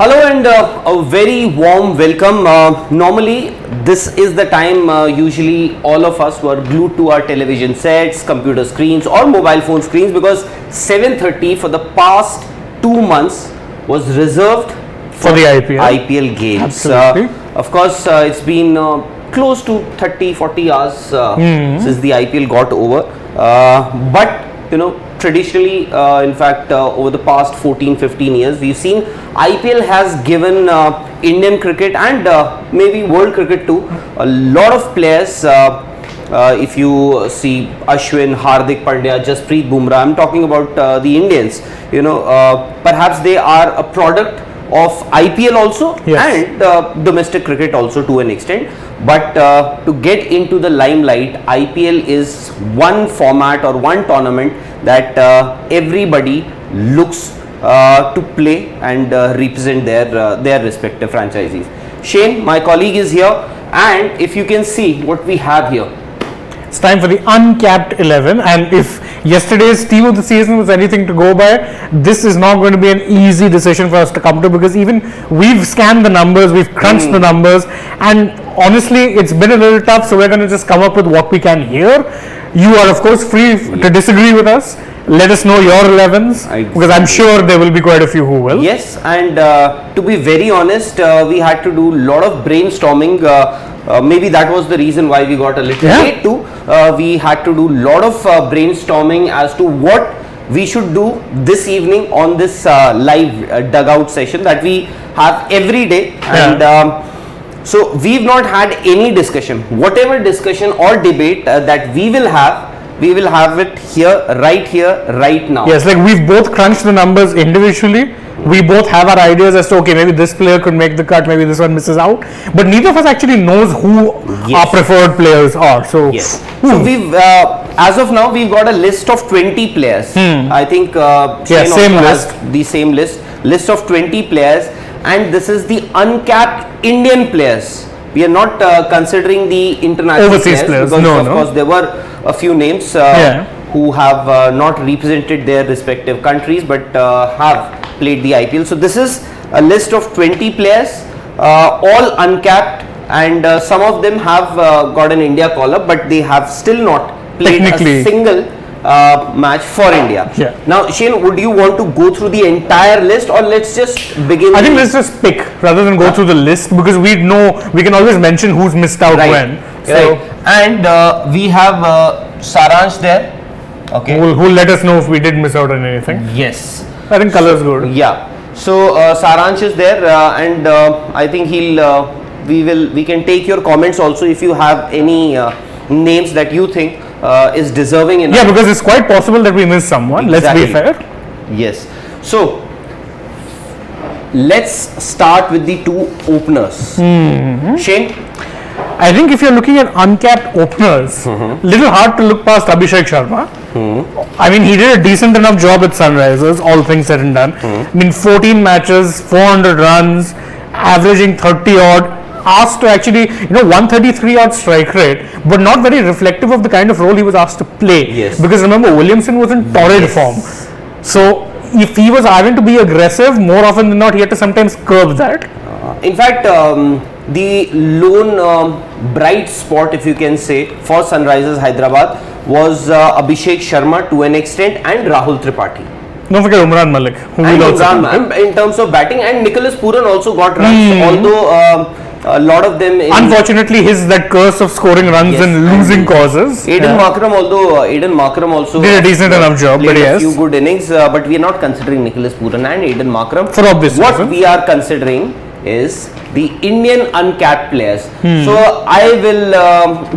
Hello and a very warm welcome. Normally, this is the time usually all of us were glued to our television sets, computer screens or mobile phone screens because 7:30 for the past 2 months was reserved for the IPL games. Of course, it's been close to 30-40 hours since the IPL got over. But you know, traditionally, in fact, over the past 14-15 years, we've seen IPL has given Indian cricket and maybe world cricket too a lot of players. If you see Ashwin, Hardik Pandya, Jasprit Bumrah, I'm talking about the Indians. You know, perhaps they are a product of IPL also and domestic cricket also to an extent. But to get into the limelight, IPL is one format or one tournament that everybody looks to play and represent their respective franchises. Shane, my colleague, is here, and if you can see what we have here. It's time for the uncapped 11, and if yesterday's team of the season was anything to go by, this is not going to be an easy decision for us to come to, because even we've scanned the numbers, we've crunched the numbers, and honestly it's been a little tough, so we're going to just come up with what we can here. You are of course free to disagree with us. Let us know your 11s, because I'm sure there will be quite a few who will. Yes, and to be very honest, we had to do a lot of brainstorming. Maybe that was the reason why we got a little late too. We had to do a lot of brainstorming as to what we should do this evening on this live dugout session that we have every day. And so we've not had any discussion. Whatever discussion or debate that we will have it here, right now. Yes, like we've both crunched the numbers individually. We both have our ideas as to, okay, maybe this player could make the cut, maybe this one misses out. But neither of us actually knows who our preferred players are. So, so we've, as of now, we've got a list of 20 players. I think Shane same also list. has the same list of 20 players. And this is the uncapped Indian players. We are not considering the international overseas players. Because of course there were a few names who have not represented their respective countries but have played the IPL. So this is a list of 20 players, all uncapped, and some of them have got an India call-up, but they have still not played a single match for India. Now, Shane, would you want to go through the entire list, or let's just begin? I think let's just pick rather than go through the list, because we know we can always mention who's missed out when. So, and we have Saransh there. Okay. Who'll let us know if we did miss out on anything. Yes. I think color is good. Yeah. So Saransh is there, and I think we can take your comments also if you have any names that you think is deserving enough. Yeah, because it's quite possible that we miss someone. Exactly. Let's be fair. Yes. So let's start with the two openers. Shane? I think if you're looking at uncapped openers, little hard to look past Abhishek Sharma. I mean, he did a decent enough job at Sunrisers, all things said and done. I mean, 14 matches, 400 runs, averaging 30 odd, asked to actually, 133 odd strike rate, but not very reflective of the kind of role he was asked to play. Yes. Because remember, Williamson was in torrid form. So if he was having to be aggressive, more often than not, he had to sometimes curb that. In fact, the lone bright spot, if you can say, for Sunrisers Hyderabad was Abhishek Sharma to an extent, and Rahul Tripathi. Don't forget Umran Malik, who and will also Umran, in terms of batting, and Nicholas Pooran also got runs, although a lot of them unfortunately that curse of scoring runs and losing causes. Aiden Markram also did a decent enough job, but a few good innings, but we are not considering Nicholas Pooran and Aiden Markram for obvious what reasons. We are considering is the Indian uncapped players. So I will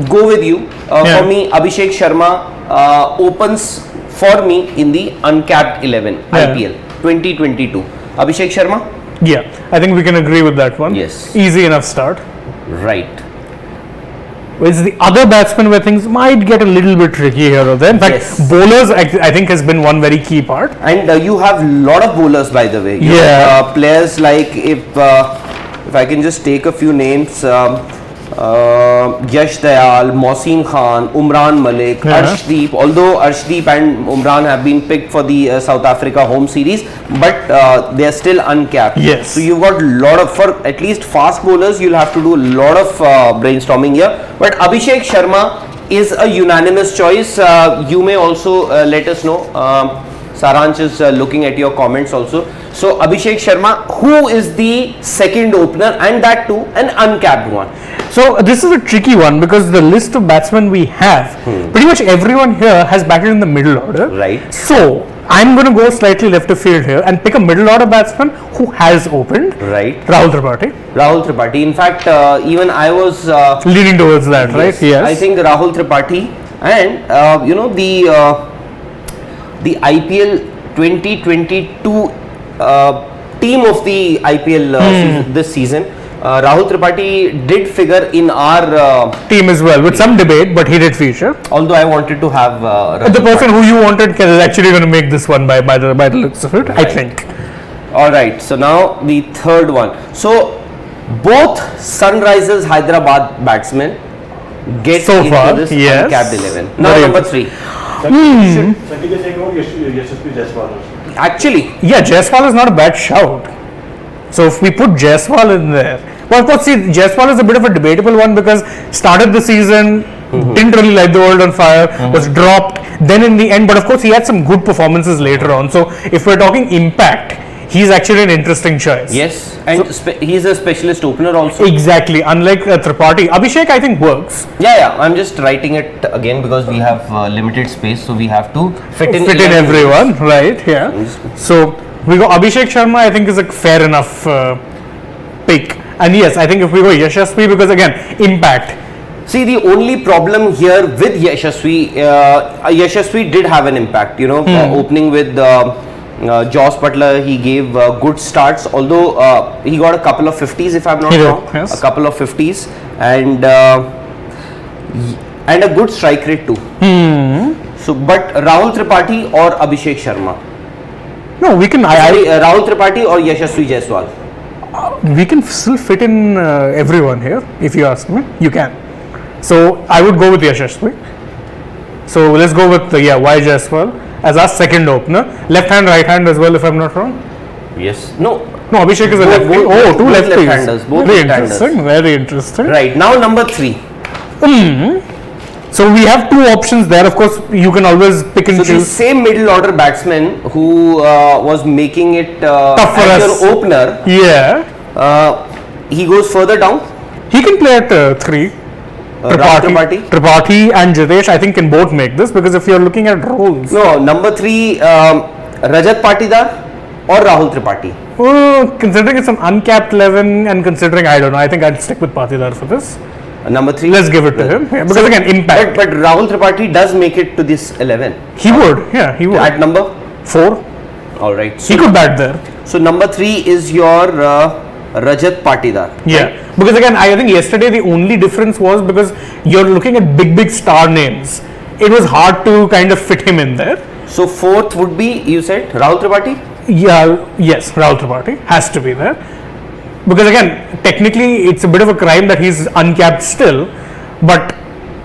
go with you. For me, Abhishek Sharma opens for me in the uncapped 11 IPL 2022. Abhishek Sharma? Yeah, I think we can agree with that one. Yes. Easy enough start. Right. It's the other batsmen where things might get a little bit tricky here or there. In fact, bowlers I think has been one very key part. And you have a lot of bowlers, by the way. You have, players like, if I can just take a few names, Yash Dayal, Mohsin Khan, Umran Malik, Arshdeep. Although Arshdeep and Umran have been picked for the South Africa home series, but they are still uncapped. Yes. So you've got a lot of, for at least fast bowlers, you'll have to do a lot of brainstorming here. But Abhishek Sharma is a unanimous choice. You may also let us know. Saransh is looking at your comments also. So Abhishek Sharma, who is the second opener, and that too an uncapped one? So this is a tricky one because the list of batsmen we have, pretty much everyone here has batted in the middle order. Right. So I'm going to go slightly left of field here and pick a middle order batsman who has opened. Right. Rahul Tripathi. Rahul Tripathi. In fact, even I was leaning towards that, yes, right? Yes. I think Rahul Tripathi, and you know, the IPL 2022 team of the IPL this season, Rahul Tripathi did figure in our team as well, with some debate, but he did feature. Although I wanted to have the person who you wanted is actually going to make this one by the looks of it, right. I think. All right. So now the third one. So both Sunrisers Hyderabad batsmen get so into far, this yes. uncapped 11. Now number 3. Actually, yeah, Jaiswal is not a bad shout. So if we put Jaiswal in there, well, of course, see, Jaiswal is a bit of a debatable one because started the season, didn't really light the world on fire, was dropped, then in the end, but of course he had some good performances later on. So if we're talking impact, he's actually an interesting choice. Yes, and he's a specialist opener also. Exactly, unlike Tripathi. Abhishek, I think, works. Yeah, I'm just writing it again because we have limited space, so we have to fit in everyone, right? Yeah. So we go Abhishek Sharma, I think, is a fair enough pick. And yes, I think if we go Yashasvi, because again, impact. See, the only problem here with Yashasvi, Yashasvi did have an impact, you know, opening with Joss Butler, he gave good starts, although he got a couple of 50s, if I'm not wrong. Yes. A couple of 50s, and a good strike rate too. So, but Rahul Tripathi or Abhishek Sharma? No, we can. Rahul Tripathi or Yashasvi Jaiswal? We can still fit in everyone here, if you ask me. You can. So I would go with Yashasvi. So let's go with Y Jaiswal as our second opener. Left hand, right hand as well, if I'm not wrong. Yes. No, Abhishek is a lefty. Two lefties. Left-handers. Both Very left-handers. interesting. Very interesting. Right. Now number 3. So we have two options there. Of course, you can always pick and So choose. the same middle order batsman who was making it tough for as us. your opener. Yeah. He goes further down. He can play at 3. Tripathi and Jitesh, I think, can both make this because if you're looking at roles. No, number 3, Rajat Patidar or Rahul Tripathi. Considering it's an uncapped 11 and considering, I don't know, I think I'd stick with Patidar for this. Number 3. Let's give it to him. Yeah, because again, impact. But Rahul Tripathi does make it to this 11. He would. Yeah, he would. At number 4. All right. So he could bat there. So number 3 is your Rajat Patidar. Yeah. Right? Because again, I think yesterday the only difference was because you're looking at big star names. It was hard to kind of fit him in there. So 4th would be, you said, Rahul Tripathi? Yeah. Yes, Rahul Tripathi has to be there. Because again, technically it's a bit of a crime that he's uncapped still, but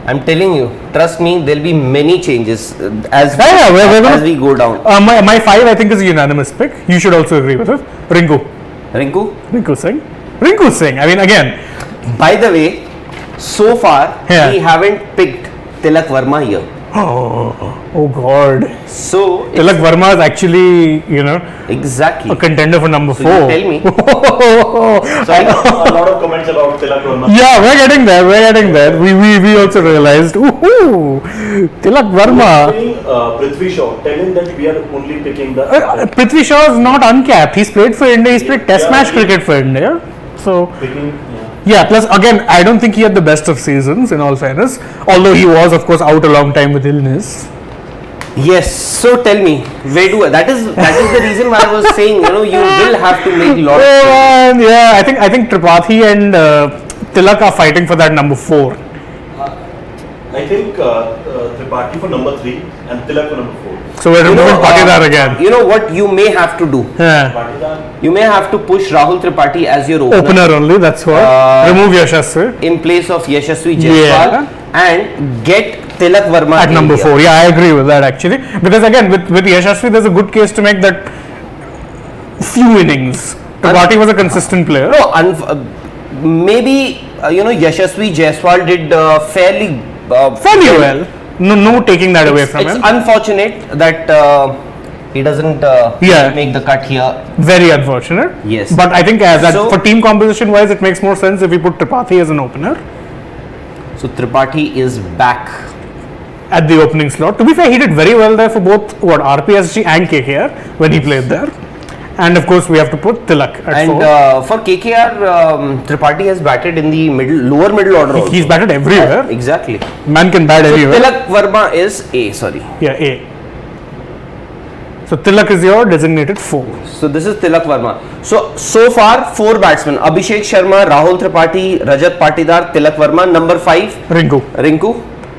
I'm telling you, trust me, there'll be many changes as we go down. My 5, I think, is a unanimous pick. You should also agree with it. Rinku Singh. I mean, again. By the way, so far we haven't picked Tilak Verma here. Oh God. So Tilak Verma is actually, exactly a contender for number 4. You tell me. So a lot of comments about Tilak Verma. Yeah, we're getting there. We also realized. Tilak Verma. Prithvi Shaw. Tell him that we are only picking the. Prithvi Shaw is not uncapped. He's played for India. He's played Test match cricket for India. So. Yeah, plus again, I don't think he had the best of seasons, in all fairness. Although he was, of course, out a long time with illness. Yes. So tell me, that is the reason why I was saying, you will have to make a lot of changes. Yeah, I think Tripathi and Tilak are fighting for that number 4. I think Tripathi for number 3 and Tilak for number 4. So we're removing Patidar again. You know what you may have to do? Yeah. Patidar you may have to push Rahul Tripathi as your Opener only, that's what. Remove Yashasvi. in place of Yashasvi Jaiswal and get Tilak Verma At in number here. 4. Yeah, I agree with that actually. Because again, with Yashasvi, there's a good case to make that few innings. Tripathi was a consistent player. No, maybe Yashasvi Jaiswal did fairly well. No taking that away from it's him. unfortunate that he doesn't make the cut here. Very unfortunate. Yes. But I think So- for team composition wise, it makes more sense if we put Tripathi as an opener So Tripathi is back. at the opening slot. To be fair, he did very well there for both RPSG and KKR when he played there. And of course, we have to put Tilak at And 4. for KKR, Tripathi has batted in the lower middle order. Also. He's batted everywhere. Exactly. Man can bat everywhere. Tilak Verma is A. Sorry. Yeah, A. So Tilak is your designated 4. So this is Tilak Verma. So far 4 batsmen: Abhishek Sharma, Rahul Tripathi, Rajat Patidar, Tilak Verma. Number 5, Rinku.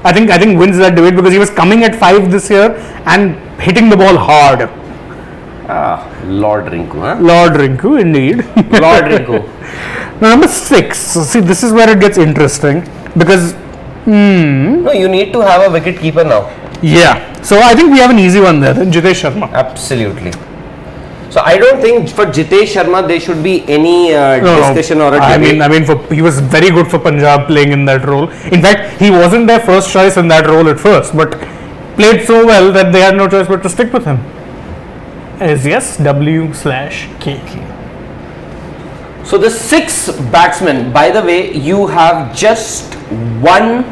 I think wins that debate because he was coming at 5 this year and hitting the ball hard. Lord Rinku, huh? Lord Rinku, indeed. Lord Rinku. Now, number 6. So see, this is where it gets interesting because No, you need to have a wicket keeper now. So I think we have an easy one there. Then Jitesh Sharma. Absolutely. So I don't think for Jitesh Sharma there should be any discussion or a debate. I mean, he was very good for Punjab playing in that role. In fact, he wasn't their first choice in that role at first, but played so well that they had no choice but to stick with him. Is yes, W/K. So the 6 batsmen, by the way, you have just one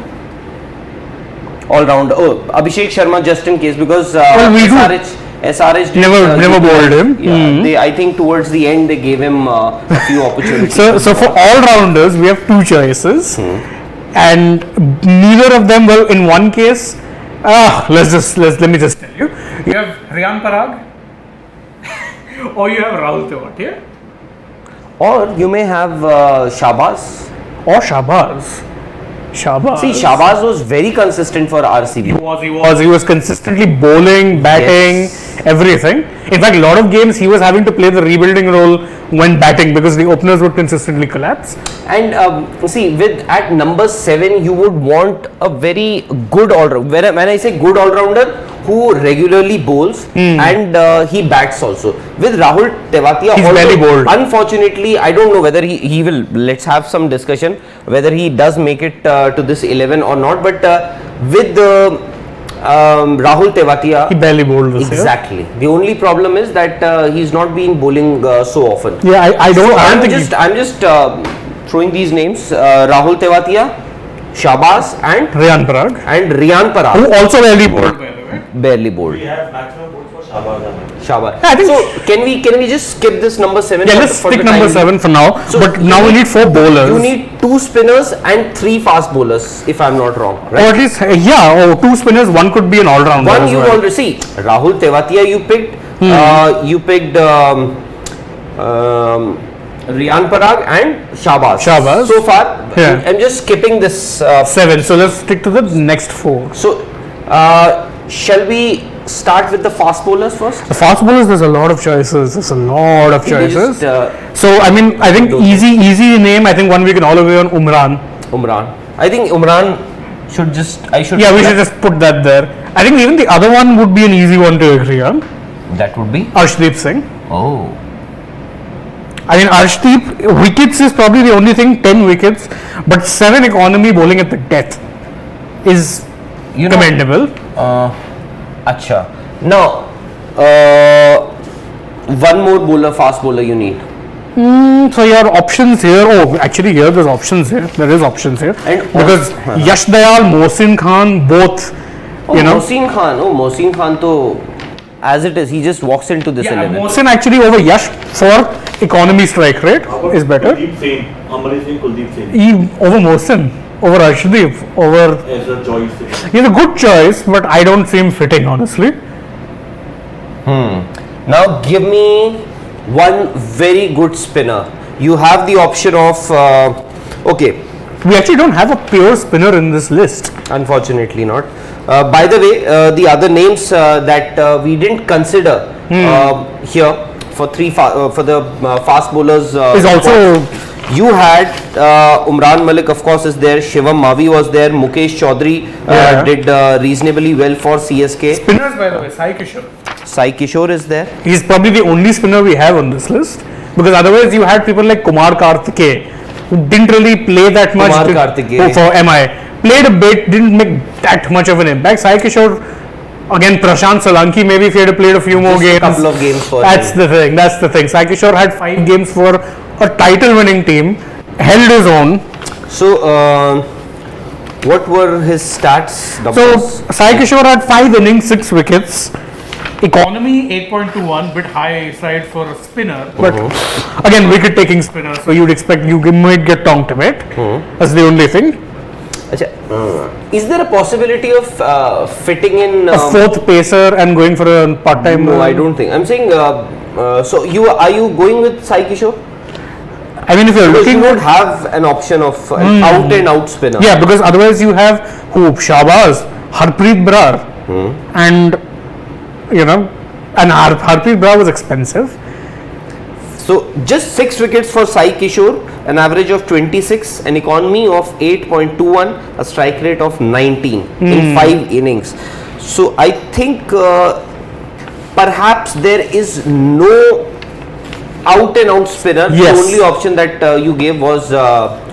all-round. Oh, Abhishek Sharma, just in case, because SRH did, Never bowled him. Yeah, I think towards the end they gave him a few opportunities. So for all-rounders, we have 2 choices, and neither of them were in one case. Let me just tell you. You have Riyan Parag, or you have Rahul Tewatia, Or you may have Shahbaz. or Shahbaz. See, Shahbaz was very consistent for RCB. He was consistently bowling, batting, everything. In fact, a lot of games he was having to play the rebuilding role when batting because the openers would consistently collapse. And see, at number 7, you would want a very good all-rounder. When I say good all-rounder, who regularly bowls and he bats also. With Rahul Tewatia, He's barely bowled. Unfortunately, I don't know whether he will. Let's have some discussion whether he does make it to this 11 or not. But with Rahul Tewatia, He barely bowled this year. exactly. The only problem is that he's not been bowling so often. Yeah, I don't think I'm just throwing these names: Rahul Tewatia, Shahbaz, and Riyan Parag, Riyan Parag. who also barely bowled. Barely bowled. We have maximum votes for Shahbaz. Shahbaz. I think- So can we just skip this number 7? Yeah, for let's the stick time number being? 7 for now. So But you now we need 4 bowlers. You need 2 spinners and 3 fast bowlers, if I'm not wrong, Or right? at least, 2 spinners. One could be an all-rounder. One as you well. already see. Rahul Tewatia you picked. You picked Riyan Parag and Shahbaz. So far, Yeah. I'm just skipping this. 7. So let's stick to the next 4. So, shall we start with the fast bowlers first? The fast bowlers, there's a lot of choices. We just, So I mean, I think easy name. I think one we can all agree on, Umran. Umran. I think Umran should just. Yeah, we should just put that there. I think even the other one would be an easy one to agree on. That would be. Arshdeep Singh. Oh. I mean, Arshdeep, wickets is probably the only thing, 10 wickets, but 7 economy bowling at the death is commendable. Acha. Now, one more bowler, fast bowler you need. So your options here, actually here there's options here. There is options here. And because Yash Dayal, Mohsin Khan, both, Mohsin Khan to, as it is, he just walks into this 11. Mohsin actually over Yash for economy strike rate is better. Kuldeep Singh, Amrit Singh, Kuldeep Singh. Over Mohsin, over Arshdeep, over. As a choice. He's a good choice, but I don't see him fitting, honestly. Now give me one very good spinner. You have the option of, okay, We actually don't have a pure spinner in this list. unfortunately not. By the way, the other names that we didn't consider here for for the fast bowlers. Is also. You had Umran Malik, of course, is there. Shivam Mavi was there. Mukesh Chaudhary did reasonably well for CSK. Spinners, by the way, Sai Kishore. Sai Kishore is there. He's probably the only spinner we have on this list, because otherwise you had people like Kumar Karthike, who didn't really play that much. Kumar Karthike. For MI. Played a bit, didn't make that much of an impact. Sai Kishore, again, Prashant Solanki, maybe if he had played a few more games. A couple of games for That's him. the thing. That's the thing. Sai Kishore had 5 games for a title-winning team, held his own. So, what were his stats? So, Sai Kishore had 5 innings, 6 wickets. Economy 8.21, bit high side for a spinner, but again, wicket-taking spinner, so you'd expect you might get tonked a bit. That's the only thing. Is there a possibility of fitting in A 4th pacer and going for a part-time? No, I don't think. I'm saying. So are you going with Sai Kishore? I mean, if you're Because looking you at don't have an option of an out and out spinner. yeah, because otherwise you have who? Shahbaz, Harpreet Brar, and Harpreet Brar was expensive. So just 6 wickets for Sai Kishore, an average of 26, an economy of 8.21, a strike rate of 19 in 5 innings. So I think perhaps there is no out and out spinner. Yes. The only option that you gave was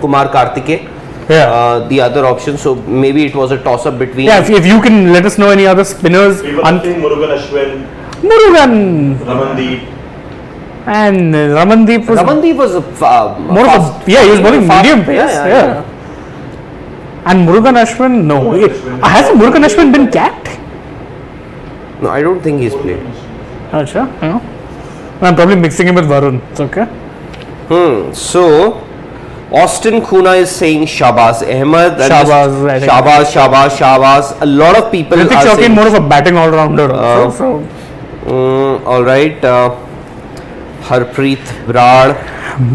Kumar Karthike. Yeah. The other option, so maybe it was a toss up between. Yeah, if you can let us know any other spinners. We were thinking Murugan Ashwin, Murugan Ramandeep. and Ramandeep was Ramandeep was a more of a he was bowling fast- medium pace. Yeah. And Murugan Ashwin, no. Has Murugan Ashwin been capped? No, I don't think he's played. Acha, yeah. I'm probably mixing him with Varun. It's okay. So, Austin Khuna is saying Shahbaz Ahmed. and Shahbaz, I think. Shahbaz. A lot of people Hrithik are Shaukin saying. more of a batting all-rounder also. All right. Harpreet Brar.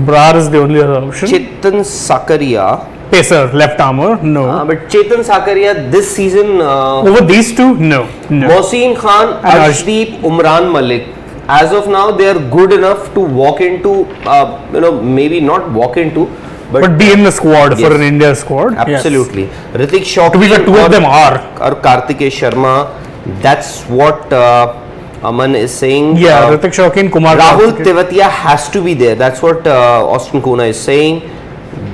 Brar is the only other option. Chetan Sakaria. Pacer, left armour, no. But Chetan Sakaria this season. Over these two, no. Mohsin Khan, And Arshdeep, Umran Malik. As of now, they are good enough to walk into, maybe not walk into, But be in the squad Yes. for an India squad. absolutely. Hrithik Shaukin To be fair, two of them are. or Kartikeya Sharma. That's what Aman is saying. Yeah, Hrithik Shaukin, Kumar Rahul Karthike. Tewatia has to be there. That's what Austin Kuna is saying.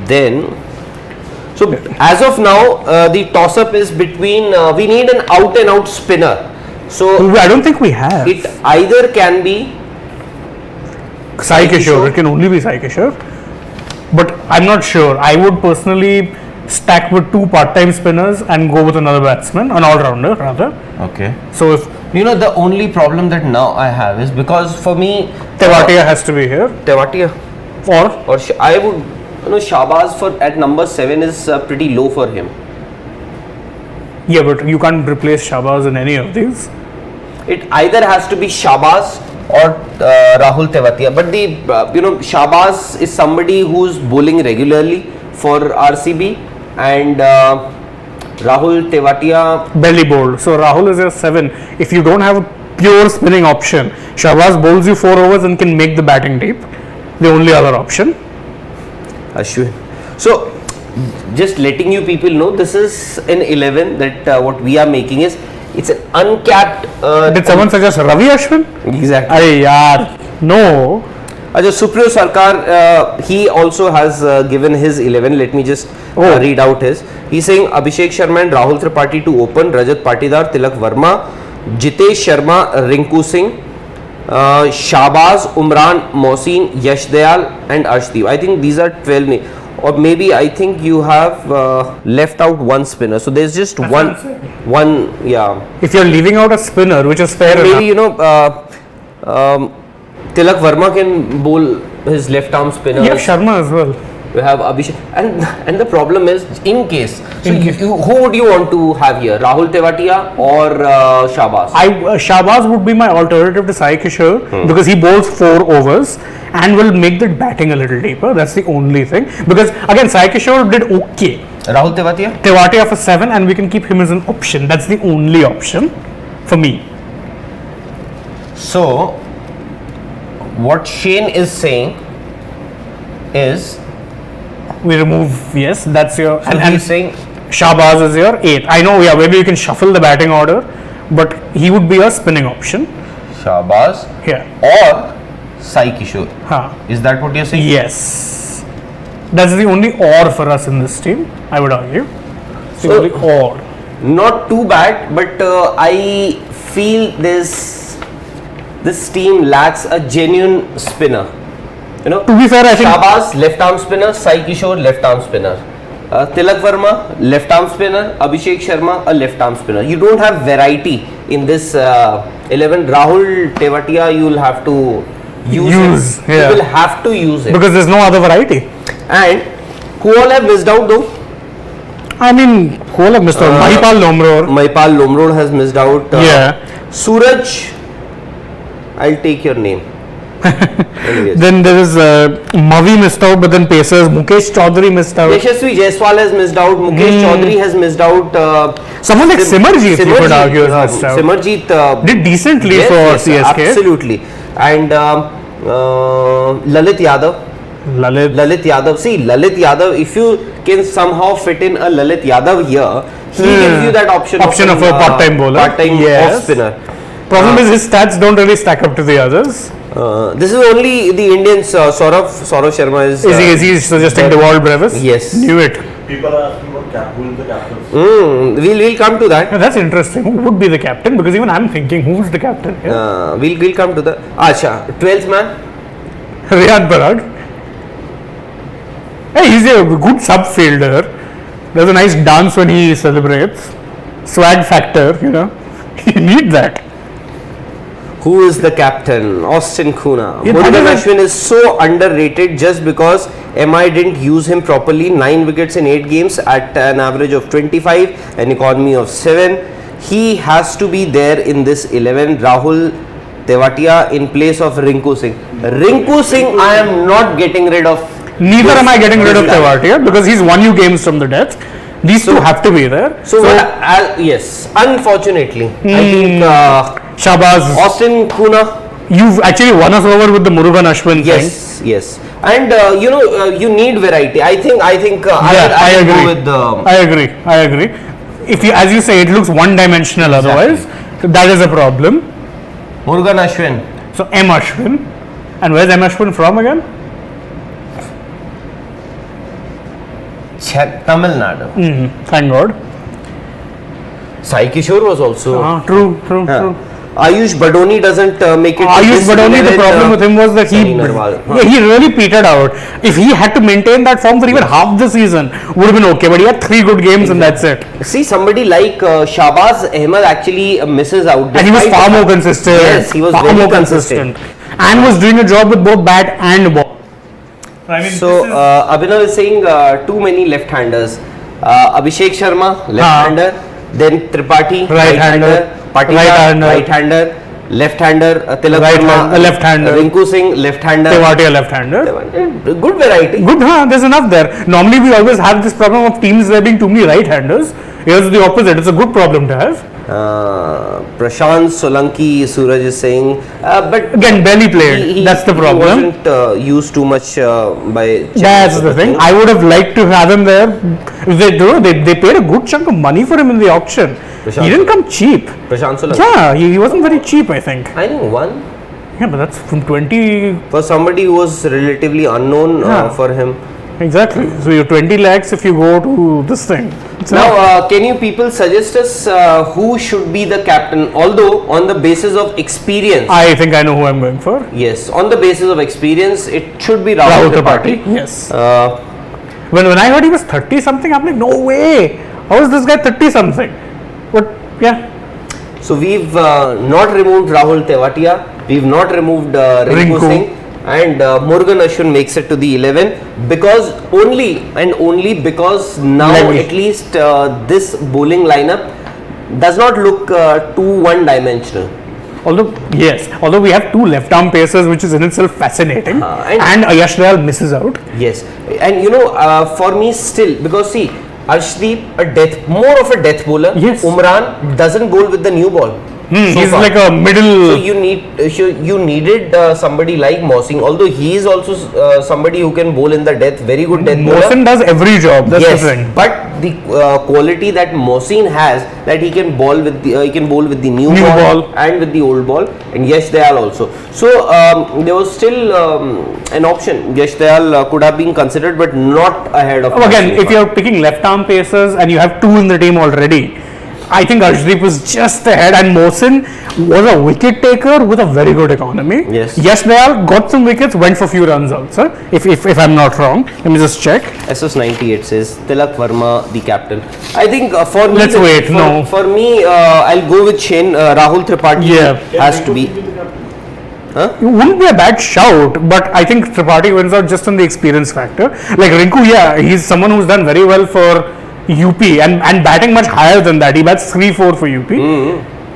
Then, so as of now, the toss-up is between. We need an out and out spinner. So I don't think we have. it either can be Sai Kishore. It can only be Sai Kishore. But I'm not sure. I would personally stack with 2 part-time spinners and go with another batsman, an all-rounder rather. okay. So if The only problem that now I have is because for me, Tewatia has to be here, Tewatia or I would, Shahbaz for at number 7 is pretty low for him. yeah, but you can't replace Shahbaz in any of these. It either has to be Shahbaz or Rahul Tewatia. But the Shahbaz is somebody who's bowling regularly for RCB, and Rahul Tewatia. Belly bowled. So Rahul is your 7. If you don't have a pure spinning option, Shahbaz bowls you 4 overs and can make the batting deep. The only other option. Ashwin. So, just letting you people know, this is an 11 that what we are making is, it's an uncapped. Did someone suggest Ravi Ashwin? Exactly. Arey yaar, no. Supriyo Sarkar, he also has given his 11. Let me just read out his. He's saying Abhishek Sharma and Rahul Tripathi to open, Rajat Patidar, Tilak Verma, Jitesh Sharma, Rinku Singh, Shahbaz, Umran, Mohsin, Yash Dayal and Arshdeep. I think these are 12 names. Or maybe I think you have left out one spinner. So there's just one, yeah. If you're leaving out a spinner, which is fair Maybe, enough. Tilak Verma can bowl his left arm spinner. You have Sharma as well. You have Abhishek, and the problem is, in case, so who would you want to have here, Rahul Tewatia or Shahbaz? Shahbaz would be my alternative to Sai Kishore because he bowls 4 overs and will make the batting a little deeper. That's the only thing. Because again, Sai Kishore did okay. Rahul Tewatia? Tewatia for 7 and we can keep him as an option. That's the only option for me. So, what Shane is saying is, We remove, yes, that's your. so he's saying Shahbaz is your 8th. I know, yeah, maybe you can shuffle the batting order, but he would be a spinning option. Shahbaz Here. or Sai Kishore. Huh. Is that what you're saying? Yes. That's the only or for us in this team, I would argue. It's the So- only or. Not too bad, but I feel this team lacks a genuine spinner. You know, To be fair, I think. Shahbaz left arm spinner, Sai Kishore left arm spinner, Tilak Verma left arm spinner, Abhishek Sharma a left arm spinner. You don't have variety in this 11. Rahul Tewatia, you'll have to use him. Yeah. You will have to use him. Because there's no other variety. And who all have missed out though? I mean, whole of Mr. Mahipal Lomror. Maipal Lomrod has missed out. Yeah. Suraj, I'll take your name. Anyways. Then there is Mavi missed out, but then Pacers. Mukesh Chaudhary missed out. Yashasvi Jaiswal has missed out. Mukesh Chaudhary has missed out. Someone like Simarjeet, you could argue, has missed out. Simarjeet Did decently yes, for yes, CSK. absolutely. And Lalit Yadav. Lalit Yadav. See, Lalit Yadav, if you can somehow fit in a Lalit Yadav here, he gives you that option of a part-time bowler. part-time Yes. off spinner. Problem is his stats don't really stack up to the others. This is only the Indians. Saurav Sharma is. Is he suggesting Dewald Brevis? Yes. Knew it. People are asking about who is the captain. We'll come to that. Yeah, that's interesting. Who would be the captain? Because even I'm thinking, who's the captain here? We'll come to the. Acha, 12th man. Riyad Parag. Hey, he's a good sub-fielder. There's a nice dance when he celebrates. Swag factor, you know. You need that. Who is the captain? Austin Kuna. Yeah, Murugan that is Ashwin is so underrated just because MI didn't use him properly. 9 wickets in 8 games at an average of 25, an economy of 7. He has to be there in this 11. Rahul Tewatia in place of Rinku Singh. Rinku Singh, I am not getting rid of. Neither am I getting rid of this guy. Tewatia because he's won you games from the death. These two have to be there. So, yes, unfortunately, I think Shahbaz, Austin Kuna. you've actually won us over with the Murugan Ashwin thing. Yes, yes, and you need variety. I think I I'll agree. go with the. I agree. If you, as you say, it looks one-dimensional otherwise. That is a problem. Murugan Ashwin. So M Ashwin, and where's M Ashwin from again? Tamil Nadu. Thank God. Sai Kishore was also. True. Ayush Badoni doesn't make it. Ayush Badoni, the problem with him was that he really petered out. If he had to maintain that form for even half the season, would have been okay. But he had 3 good games and that's it. See, somebody like Shahbaz Ahmed actually misses out. And he was far more consistent. Yes, he was far very more consistent. And was doing a job with both bat and ball. I mean, So Abhinav is saying too many left-handers. Abhishek Sharma, left-hander. Then Tripathi, Right-hander. Patidar, Right-hander. right-hander. Left-hander, Tilak Right-hander, Verma, left-hander. Rinku Singh, left-hander. Tewatia left-hander. Good variety. Good, there's enough there. Normally we always have this problem of teams there being too many right-handers. Here's the opposite. It's a good problem to have. Prashant Solanki, Suraj is saying, but Again, barely played. That's the problem. He wasn't used too much by. That's the thing. I would have liked to have him there. They paid a good chunk of money for him in the auction. Prashant He didn't come cheap. Prashant Solanki. Yeah, he wasn't very cheap, I think. I think one Yeah, but that's from 20. for somebody who was relatively unknown Yeah. for him. Exactly. So you're 20 lakhs if you go to this thing. It's Now, enough. can you people suggest us who should be the captain? Although on the basis of experience, I think I know who I'm going for. yes, on the basis of experience, it should be Rahul Rahul Tripathi. Tripathi. Yes. Uh, When I heard he was 30 something, I'm like, no way. How is this guy 30 something? But yeah, So we've not removed Rahul Tewatia, we've not removed Rinku Rinku. Singh, and Murugan Ashwin makes it to the 11 because only because now Maybe. at least this bowling lineup does not look too one-dimensional. although we have 2 left arm pacers, which is in itself fascinating, and Yash Dayal misses out. Yes, and for me still, because see, Arshdeep more of a death bowler. Yes. Umran doesn't bowl with the new ball. He's far. like a middle. So you needed somebody like Mohsin, although he is also somebody who can bowl in the death, very good death bowler. Mohsin does every job. That's Yes, the thing. but the quality that Mohsin has, that he can bowl with the new New ball. and with the old ball, and Yash Dayal also. So there was still an option. Yash Dayal could have been considered, but not ahead of. Again, Mohsin if you're picking left-arm pacers and you have two in the team already, I think Arshdeep was just ahead, and Mohsin was a wicket taker with a very good economy. Yes. Yash Dayal got some wickets, went for few runs also. If I'm not wrong, let me just check. SS98 says Tilak Verma, the captain. I think for me, Let's wait, no. For me, I'll go with Shane. Rahul Tripathi Yeah. has to be. It wouldn't be a bad shout, but I think Tripathi wins out just on the experience factor. Like Rinku, yeah, he's someone who's done very well for UP and batting much higher than that. He bats 3-4 for UP.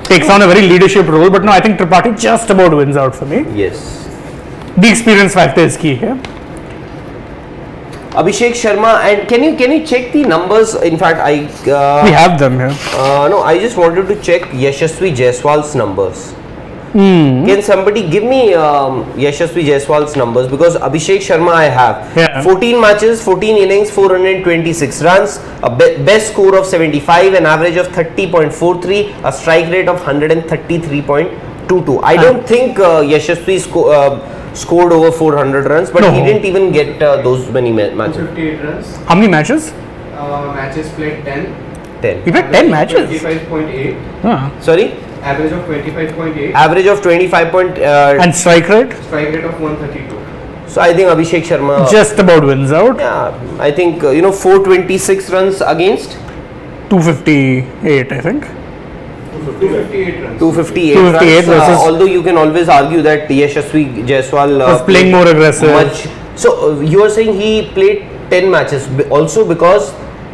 Takes on a very leadership role, but no, I think Tripathi just about wins out for me. Yes. The experience factor is key here. Abhishek Sharma, and can you check the numbers? In fact, We have them here. no, I just wanted to check Yashasvi Jaiswal's numbers. Can somebody give me Yashasvi Jaiswal's numbers? Because Abhishek Sharma I have. Yeah. 14 matches, 14 innings, 426 runs, a best score of 75, an average of 30.43, a strike rate of 133.22. I don't think Yashasvi scored over 400 runs, but No. he didn't even get those many matches. 58 runs. How many matches? Matches played 10. 10. He played 10 matches. 25.8. Sorry? Average of 25.8. Average of 25 point. And strike rate? Strike rate of 132. So I think Abhishek Sharma. Just about wins out. Yeah, I think 426 runs against 258, I think. 258 runs. 258 258 runs. versus- Although you can always argue that Yashasvi Jaiswal Was playing more aggressive. much. So you are saying he played 10 matches also because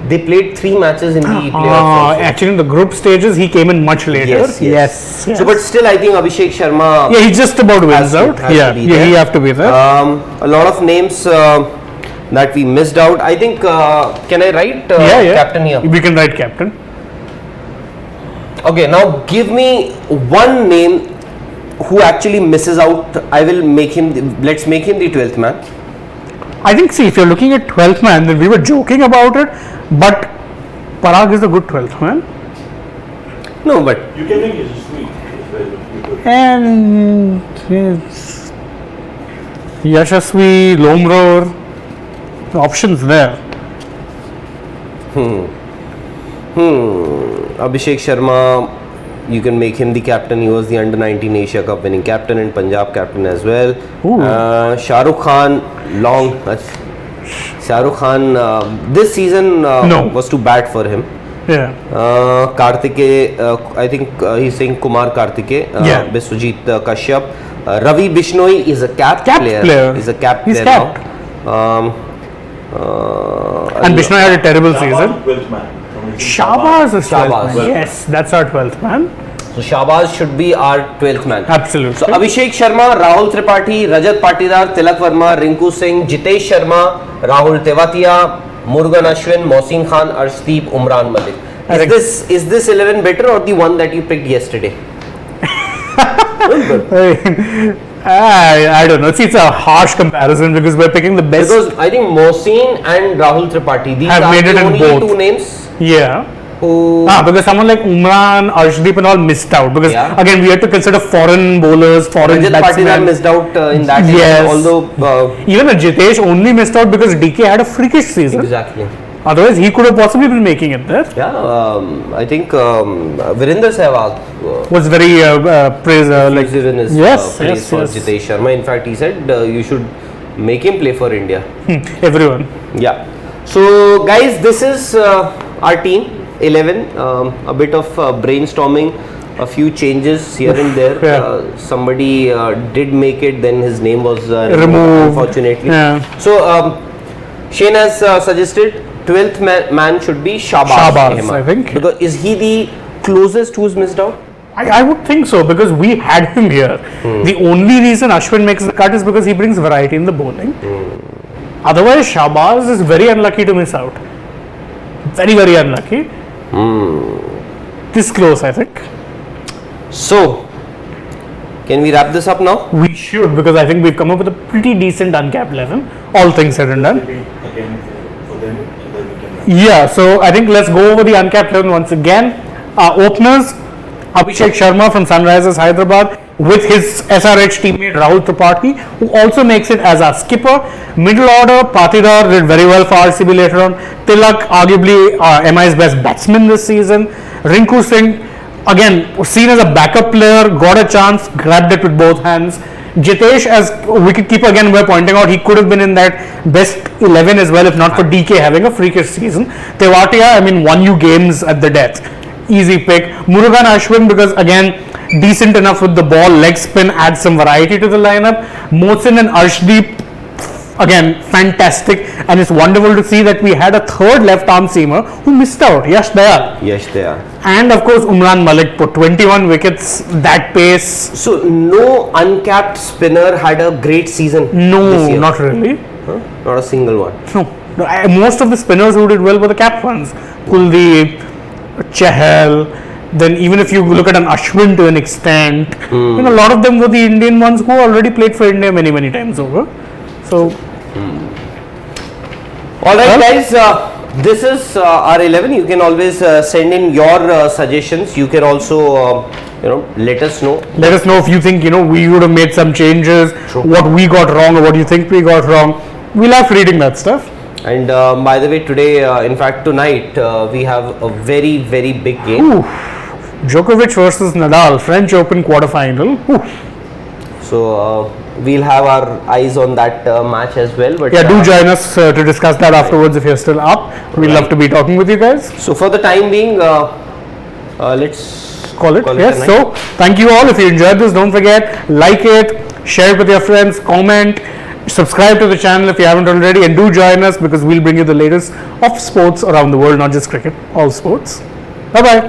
they played 3 matches in the playoffs. also. Actually, in the group stages, he came in much later. Yes. Yes. So, but still, I think Abhishek Sharma. Yeah, he just about wins out. has Yeah, to be yeah, there. he have to be there. A lot of names that we missed out. I think. Can I write yeah. captain here? We can write captain. Okay, now give me one name who actually misses out. I will make him. Let's make him the 12th man. I think, see, if you're looking at 12th man, then we were joking about it, but Parag is a good 12th man. No, but you can make it sweet. And it's Yashasvi, Lomror, the options there. Abhishek Sharma, you can make him the captain. He was the under-19 Asia Cup winning captain and Punjab captain as well. Shah Rukh Khan, Shah Rukh Khan, this season was too bad for him. Yeah. Kartike, I think he's saying Kumar Kartike, Biswajit Kashyap. Ravi Bishnoi is a capped player. He's a capped He's player capped. now. And Bishnoi had a terrible season. 12th man. Shahbaz is 12th Shahbaz. man. Yes, that's our 12th man. So Shahbaz should be our 12th man. Absolutely. So Abhishek Sharma, Rahul Tripathi, Rajat Patidar, Tilak Verma, Rinku Singh, Jitesh Sharma, Rahul Tewatia, Murugan Ashwin, Mohsin Khan, Arshdeep, Umran Malik. Is this 11 better or the one that you picked yesterday? I don't know. See, it's a harsh comparison because we're picking the best. Because I think Mohsin and Rahul Tripathi, these Have are made it the in only both. two names Yeah. who. Because someone like Umran, Arshdeep and all missed out. Because again, we had to consider foreign bowlers, foreign Rajat Patidar batsmen. missed out in that. Yes. Although. Even Jitesh only missed out because DK had a freakish season. Exactly. Otherwise, he could have possibly been making it there. Yeah, I think Virender Sehwag Was very praised. like in his yes, praise yes, for yes. Jitesh Sharma. In fact, he said you should make him play for India. Everyone. Yeah. So, guys, this is our team 11. A bit of brainstorming, a few changes here and there. Somebody did make it, then his name was removed, unfortunately. Yeah. So, Shane has suggested 12th man should be Shahbaz, I think. Because is he the closest who's missed out? I would think so because we had him here. The only reason Ashwin makes the cut is because he brings variety in the bowling. Otherwise, Shahbaz is very unlucky to miss out. Very, very unlucky. This close, I think. So, can we wrap this up now? We should, because I think we've come up with a pretty decent uncapped 11, all things said and done. Again for them, and then we can. Yeah, so I think let's go over the uncapped 11 once again. Our openers, Abhishek Sharma from Sunrisers Hyderabad with his SRH teammate Rahul Tripathi, who also makes it as our skipper. Middle order, Patidar did very well for RCB later on. Tilak, arguably MI's best batsman this season. Rinku Singh, again seen as a backup player, got a chance, grabbed it with both hands. Jitesh as wicketkeeper, again we're pointing out he could have been in that best 11 as well if not for DK having a freakish season. Tewatia, I mean, won you games at the death. Easy pick. Murugan Ashwin, because again decent enough with the ball, leg spin, adds some variety to the lineup. Mohsin and Arshdeep, again fantastic, and it's wonderful to see that we had a third left arm seamer who missed out, Yash Dayal. Yes, they are. And of course Umran Malik put 21 wickets, that pace. So, no uncapped spinner had a great season this No, year. not really. Huh? Not a single one. No, most of the spinners who did well were the capped ones. Kuldeep, Chahal, then even if you look at an Ashwin to an extent, you know, a lot of them were the Indian ones who already played for India many times over. So, Alright Well- guys, this is our 11. You can always send in your suggestions. You can also, let us know. let us know if you think, we would have made some changes, what we got wrong or what you think we got wrong. We love reading that stuff. And by the way, today, in fact tonight, we have a very big game. Ooh. Djokovic versus Nadal, French Open quarterfinal. Ooh. So we'll have our eyes on that match as well. But Yeah, do join us to discuss that afterwards if you're still up. We'd love to be talking with you guys. So for the time being, let's Call it. a Yes. night. So thank you all. If you enjoyed this, don't forget, like it, share it with your friends, comment, subscribe to the channel if you haven't already, and do join us because we'll bring you the latest of sports around the world, not just cricket, all sports. Bye bye.